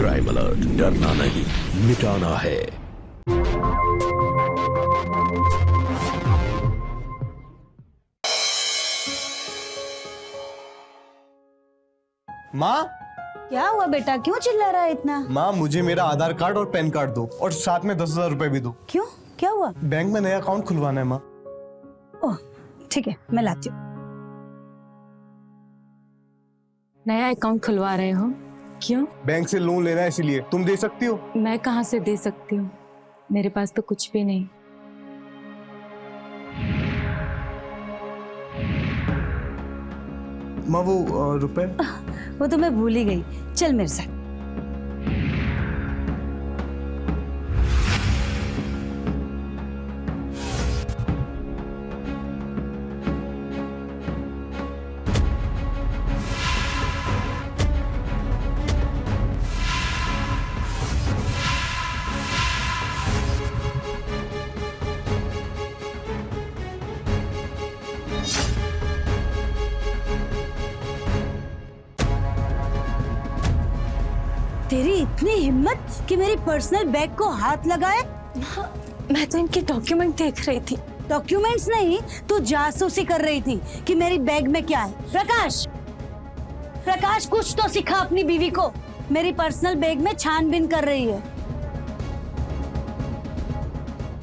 Crime alert, डरना नहीं मिटाना है। माँ, क्या हुआ बेटा, क्यों चिल्ला रहा है इतना? माँ मुझे मेरा आधार कार्ड और पैन कार्ड दो और साथ में 10,000 रुपए भी दो। क्यों, क्या हुआ? बैंक में नया अकाउंट खुलवाना है माँ। ओह ठीक है, मैं लाती हूँ। नया अकाउंट खुलवा रहे हो? क्यों? बैंक से लोन लेना है इसीलिए। तुम दे सकती हो? मैं कहाँ से दे सकती हूँ, मेरे पास तो कुछ भी नहीं। माँ वो रुपए? वो तो मैं भूल ही गई, चल मेरे साथ। तेरी इतनी हिम्मत कि मेरी पर्सनल बैग को हाथ लगाए? मैं तो इनके डॉक्यूमेंट देख रही थी। डॉक्यूमेंट्स नहीं, तू जासूसी कर रही थी कि मेरी बैग में क्या है। प्रकाश, प्रकाश कुछ तो सिखा अपनी बीवी को। मेरी पर्सनल बैग में छानबीन कर रही है।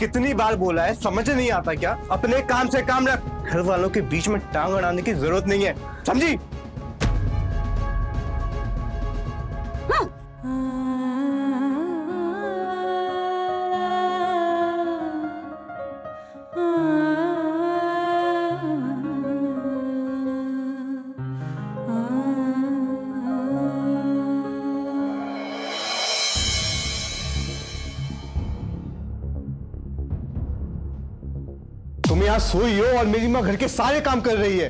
कितनी बार बोला है, समझ नहीं आता क्या? अपने काम से काम रख, घर वालों के बीच में टांग अड़ाने की जरूरत नहीं है, समझी? तुम यहाँ सोई हो और मेरी माँ घर के सारे काम कर रही है।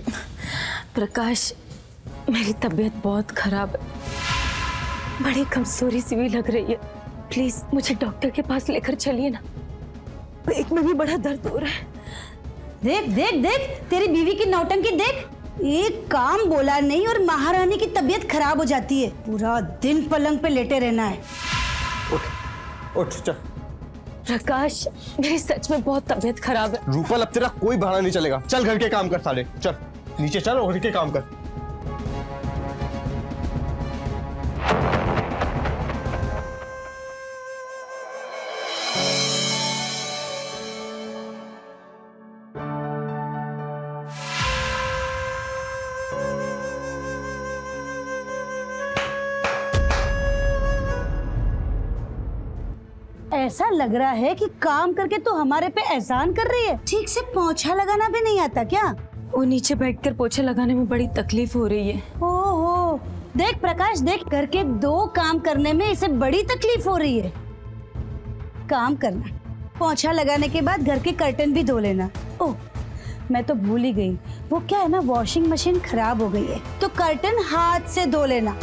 प्रकाश, मेरी तबीयत बहुत खराब है, बड़ी कमजोरी सी भी लग रही है। प्लीज मुझे डॉक्टर के पास लेकर चलिए ना, पेट में भी बड़ा दर्द हो रहा है। देख देख देख, तेरी बीवी की नौटंकी देख। एक काम बोला नहीं और महारानी की तबीयत खराब हो जाती है। पूरा दिन पलंग पे लेटे रहना है। उठ उठ चल। प्रकाश, मेरी सच में बहुत तबीयत खराब है। रूपल, अब तेरा कोई बहाना नहीं चलेगा। चल घर के काम कर सारे, चल नीचे चल और घर के काम कर। ऐसा लग रहा है कि काम करके तो हमारे पे एहसान कर रही है। ठीक से पोंछा लगाना भी नहीं आता क्या? वो नीचे बैठकर पोछा लगाने में बड़ी तकलीफ हो रही है। ओहो, देख प्रकाश देख, घर के 2 काम करने में इसे बड़ी तकलीफ हो रही है। काम करना, पोंछा लगाने के बाद घर के कर्टन भी धो लेना। ओह, मैं तो भूल ही गई, वो क्या है ना, वॉशिंग मशीन खराब हो गई है तो कर्टन हाथ से धो लेना।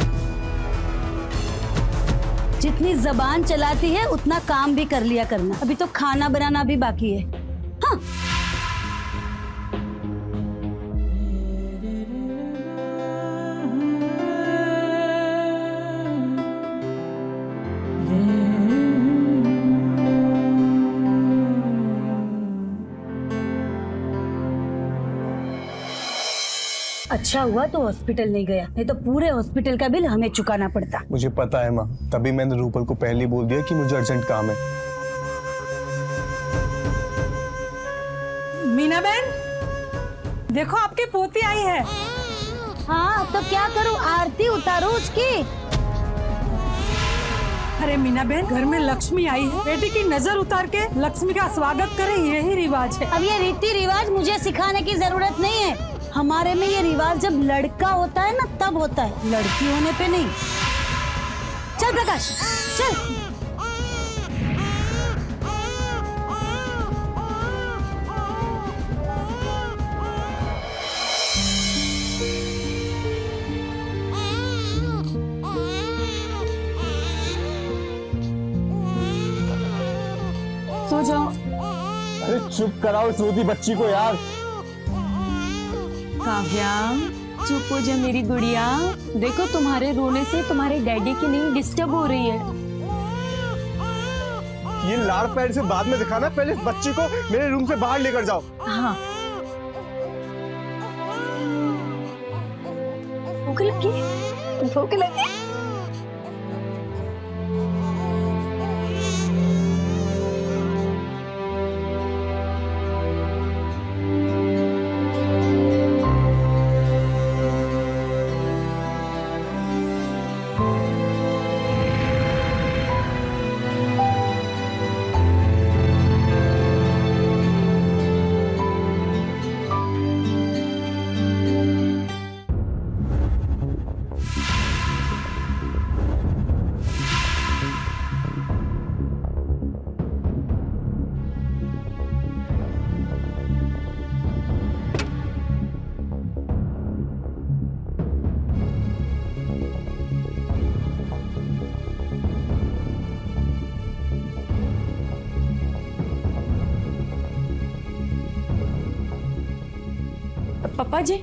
जितनी जबान चलाती है उतना काम भी कर लिया करना। अभी तो खाना बनाना भी बाकी है। हाँ। अच्छा हुआ तो हॉस्पिटल नहीं गया, नहीं तो पूरे हॉस्पिटल का बिल हमें चुकाना पड़ता। मुझे पता है माँ, तभी मैंने रूपल को पहले ही बोल दिया कि मुझे अर्जेंट काम है। मीना बहन, देखो आपकी पोती आई है। हाँ तो क्या करूं, आरती उतारूं उसकी? अरे मीना बहन, घर में लक्ष्मी आई है, बेटी की नजर उतार के लक्ष्मी का स्वागत करें, यही रिवाज है। अब ये रीति रिवाज मुझे सिखाने की जरूरत नहीं है। हमारे में ये रिवाज जब लड़का होता है ना तब होता है, लड़की होने पे नहीं। चल प्रकाश चल। सो जाओ। अरे चुप कराओ इस रोती बच्ची को यार। काव्या चुप हो जा मेरी गुड़िया। देखो तुम्हारे रोने से तुम्हारे डैडी की नींद डिस्टर्ब हो रही है। ये लाड़ पैर से बाद में दिखाना, पहले इस बच्ची को मेरे रूम से बाहर लेकर जाओ। हाँ भूख लगी, भूख लगी। पापा जी,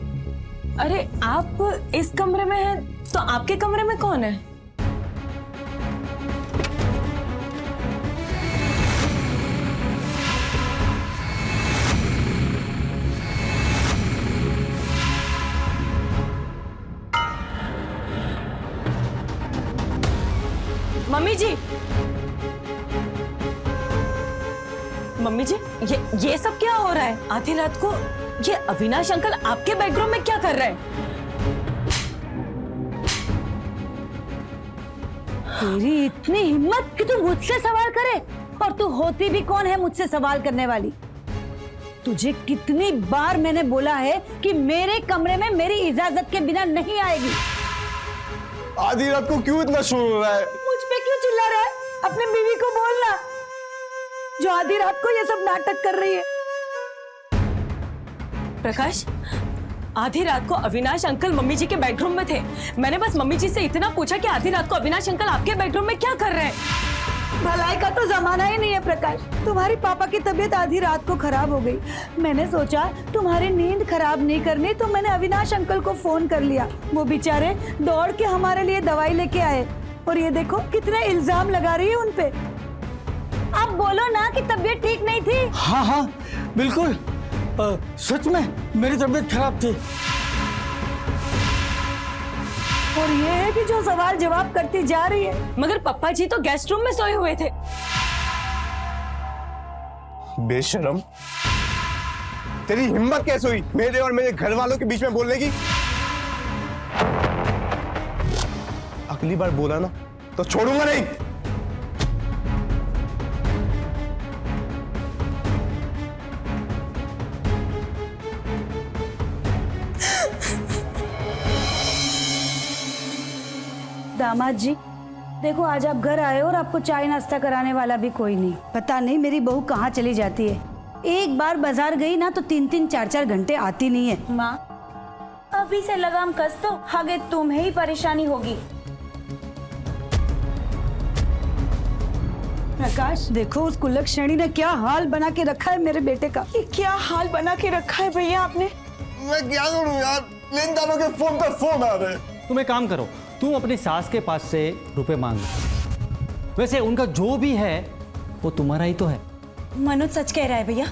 अरे आप इस कमरे में हैं तो आपके कमरे में कौन है? मम्मी जी, मम्मी जी, ये सब क्या हो रहा है? आधी रात को ये अविनाश अंकल आपके बेडरूम में क्या कर रहे हैं? तेरी इतनी हिम्मत कि तू मुझसे सवाल करे, और तू होती भी कौन है मुझसे सवाल करने वाली? तुझे कितनी बार मैंने बोला है कि मेरे कमरे में मेरी इजाजत के बिना नहीं आएगी। आधी रात को क्यों इतना शोर हो रहा है? मुझ पे क्यों चिल्ला रहा है? अपने बीवी को बोलना जो आधी रात को ये सब नाटक कर रही है। प्रकाश, आधी रात को अविनाश अंकल मम्मी जी के बेडरूम में थे। मैंने बस मम्मी जी से इतना पूछा कि आधी रात को अविनाश अंकल आपके बेडरूम में क्या कर रहे हैं? भलाई का तो जमाना ही नहीं है प्रकाश। तुम्हारी पापा की तबीयत आधी रात को खराब हो गई। मैंने सोचा तुम्हारी नींद खराब नहीं करनी, तो मैंने अविनाश अंकल को फोन कर लिया। वो बेचारे दौड़ के हमारे लिए दवाई लेके आए, और ये देखो कितने इल्जाम लगा रही है उनपे। अब बोलो ना कि तबीयत ठीक नहीं थी। हाँ हाँ बिल्कुल, सच में मेरी तबीयत खराब थी। और ये है कि जो सवाल जवाब करती जा रही है। मगर पापा जी तो गेस्ट रूम में सोए हुए थे। बेशरम, तेरी हिम्मत कैसे हुई मेरे और मेरे घर वालों के बीच में बोलने की? अगली बार बोला ना तो छोड़ूंगा नहीं। दामाद जी, देखो आज आप घर आए और आपको चाय नाश्ता कराने वाला भी कोई नहीं। पता नहीं मेरी बहू कहाँ चली जाती है। एक बार बाजार गई ना तो 3-3 4-4 घंटे आती नहीं है। माँ, अभी से लगाम कस दो, आगे तुम्हें ही परेशानी होगी। प्रकाश, देखो उस कुलक्षणी ने क्या हाल बना के रखा है मेरे बेटे का। ये क्या हाल बना के रखा है भैया आपने? मैं क्या करूं यार, लेनदारों के फोन पर फोन आ रहे हैं। तुम एक काम करो, तुम अपनी सास के पास से रुपए मांग लो। वैसे उनका जो भी है वो तुम्हारा ही तो है। मनोज सच कह रहा है भैया।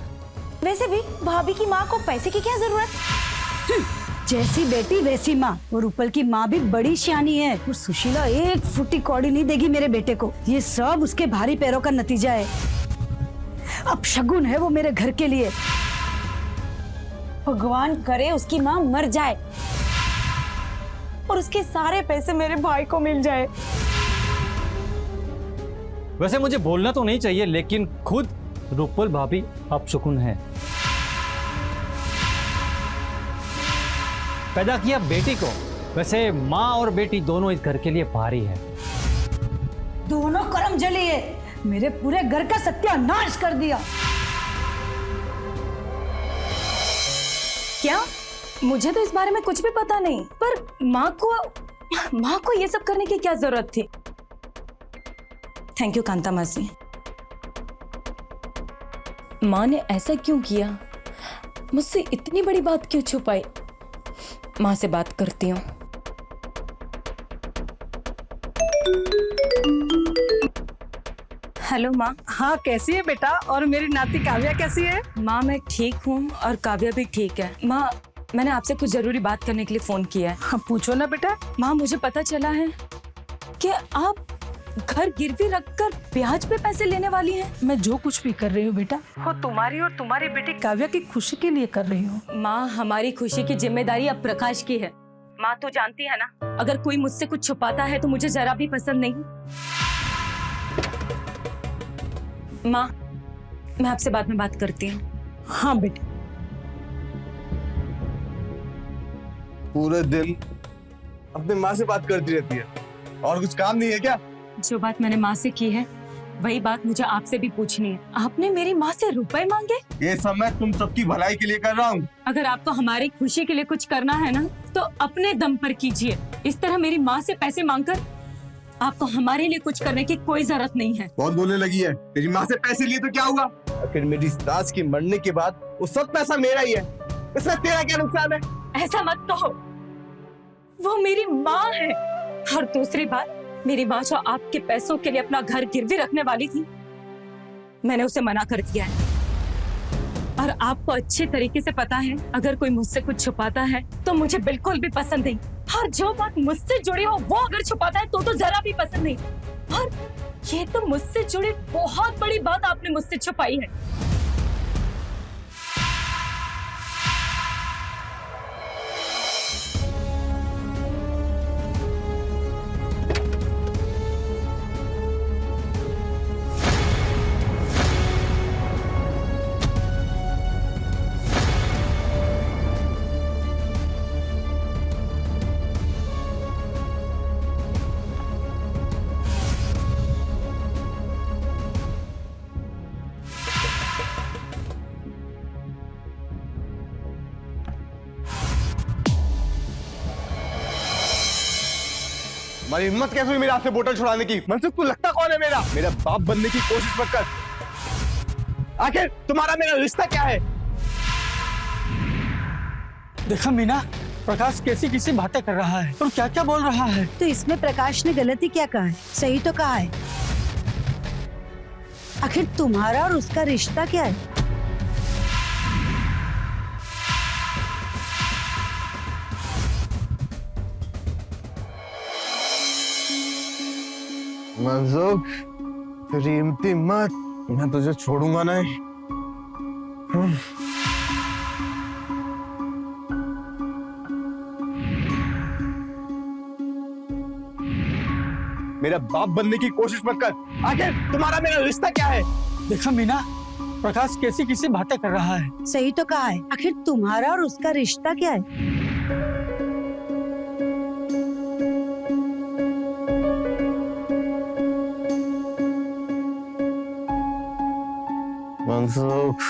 वैसे भी भाभी की माँ को पैसे की क्या जरूरत? जैसी बेटी वैसी माँ। और रूपल की माँ भी बड़ी सियानी है। और सुशीला एक फुटी कौड़ी नहीं देगी मेरे बेटे को। ये सब उसके भारी पैरों का नतीजा है। अब शगुन है वो मेरे घर के लिए। भगवान करे उसकी माँ मर जाए और उसके सारे पैसे मेरे भाई को मिल जाए। वैसे मुझे बोलना तो नहीं चाहिए, लेकिन खुद रूपल भाभी अपशकुन है। पैदा किया बेटी को, वैसे माँ और बेटी दोनों इस घर के लिए भारी है। दोनों कर्म जली है। मेरे पूरे घर का सत्यानाश कर दिया। क्या? मुझे तो इस बारे में कुछ भी पता नहीं, पर माँ को ये सब करने की क्या जरूरत थी? थैंक यू कांता मासी। माँ ने ऐसा क्यों किया? मुझसे इतनी बड़ी बात क्यों छुपाई? माँ से बात करती हूँ। हेलो माँ। हाँ, कैसी है बेटा? और मेरी नाती काव्या कैसी है? माँ मैं ठीक हूँ और काव्या भी ठीक है। माँ मैंने आपसे कुछ जरूरी बात करने के लिए फोन किया है। हाँ, पूछो ना बेटा। माँ मुझे पता चला है कि आप घर गिरवी रखकर ब्याज पे पैसे लेने वाली हैं। मैं जो कुछ भी कर रही हूँ बेटा, वो तुम्हारी और तुम्हारी बेटी काव्या की खुशी के लिए कर रही हूँ। माँ हमारी खुशी की जिम्मेदारी अब प्रकाश की है। माँ तो जानती है ना, अगर कोई मुझसे कुछ छुपाता है तो मुझे जरा भी पसंद नहीं। माँ मैं आपसे बाद में बात करती हूँ। हाँ बेटा। पूरे दिन अपनी माँ से बात करती रहती है, और कुछ काम नहीं है क्या? जो बात मैंने माँ से की है वही बात मुझे आपसे भी पूछनी है। आपने मेरी माँ से रुपए मांगे? ये सब मैं तुम सबकी भलाई के लिए कर रहा हूँ। अगर आपको हमारी खुशी के लिए कुछ करना है ना तो अपने दम पर कीजिए। इस तरह मेरी माँ से पैसे मांगकर आपको हमारे लिए कुछ करने की कोई जरूरत नहीं है। बहुत बोलने लगी है। तेरी माँ से पैसे लिए तो क्या हुआ? आखिर मेरी सास की मरने के बाद वो सब पैसा मेरा ही है, इसमें तेरा क्या नुकसान है? ऐसा मत कहो, वो मेरी माँ है। और दूसरी बात, मेरी माँ जो आपके पैसों के लिए अपना घर गिरवी रखने वाली थी, मैंने उसे मना कर दिया है। और आपको अच्छे तरीके से पता है, अगर कोई मुझसे कुछ छुपाता है तो मुझे बिल्कुल भी पसंद नहीं। और जो बात मुझसे जुड़ी हो वो अगर छुपाता है तो जरा भी पसंद नहीं। और ये तो मुझसे जुड़ी बहुत बड़ी बात आपने मुझसे छुपाई है। तुम्हारी हिम्मत कैसे हुई मेरे हाथ से बोतल छुड़ाने की? मनसुख तू लगता कौन है मेरा बाप बनने की कोशिश मत कर। आखिर तुम्हारा मेरा रिश्ता क्या है? देखा मीना, प्रकाश कैसी किसी बातें कर रहा है और क्या क्या बोल रहा है। तो इसमें प्रकाश ने गलती क्या कहा है? सही तो कहा है। आखिर तुम्हारा और उसका रिश्ता क्या है? मनसुख तेरी हिम्मती मत, मैं तुझे छोड़ूंगा नहीं। मेरा बाप बनने की कोशिश मत कर। आखिर तुम्हारा मेरा रिश्ता क्या है? देखा मीना, प्रकाश कैसी किसी बातें कर रहा है। सही तो कहा है। आखिर तुम्हारा और उसका रिश्ता क्या है? मनसुख